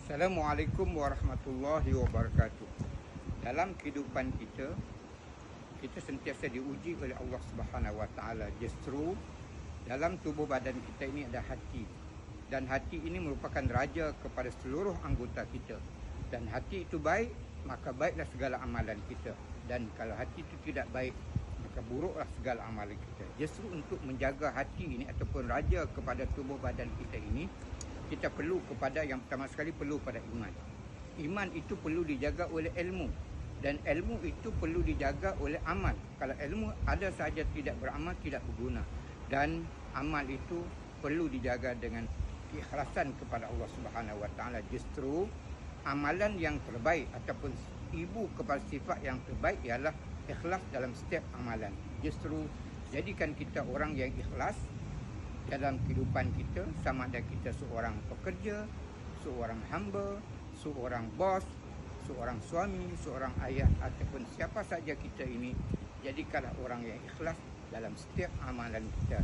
Assalamualaikum warahmatullahi wabarakatuh. Dalam kehidupan kita, kita sentiasa diuji oleh Allah Subhanahu Wa Taala. Justru dalam tubuh badan kita ini ada hati, dan hati ini merupakan raja kepada seluruh anggota kita. Dan hati itu baik, maka baiklah segala amalan kita. Dan kalau hati itu tidak baik, maka buruklah segala amalan kita. Justru untuk menjaga hati ini ataupun raja kepada tubuh badan kita ini, kita perlu kepada yang pertama sekali perlu pada iman. Iman itu perlu dijaga oleh ilmu, dan ilmu itu perlu dijaga oleh amal. Kalau ilmu ada saja tidak beramal, tidak berguna. Dan amal itu perlu dijaga dengan keikhlasan kepada Allah Subhanahu Wa Taala. Justru amalan yang terbaik ataupun ibu kepada sifat yang terbaik ialah ikhlas dalam setiap amalan. Justru jadikan kita orang yang ikhlas dalam kehidupan kita, sama ada kita seorang pekerja, seorang hamba, seorang bos, seorang suami, seorang ayah ataupun siapa saja kita ini, jadikanlah orang yang ikhlas dalam setiap amalan kita.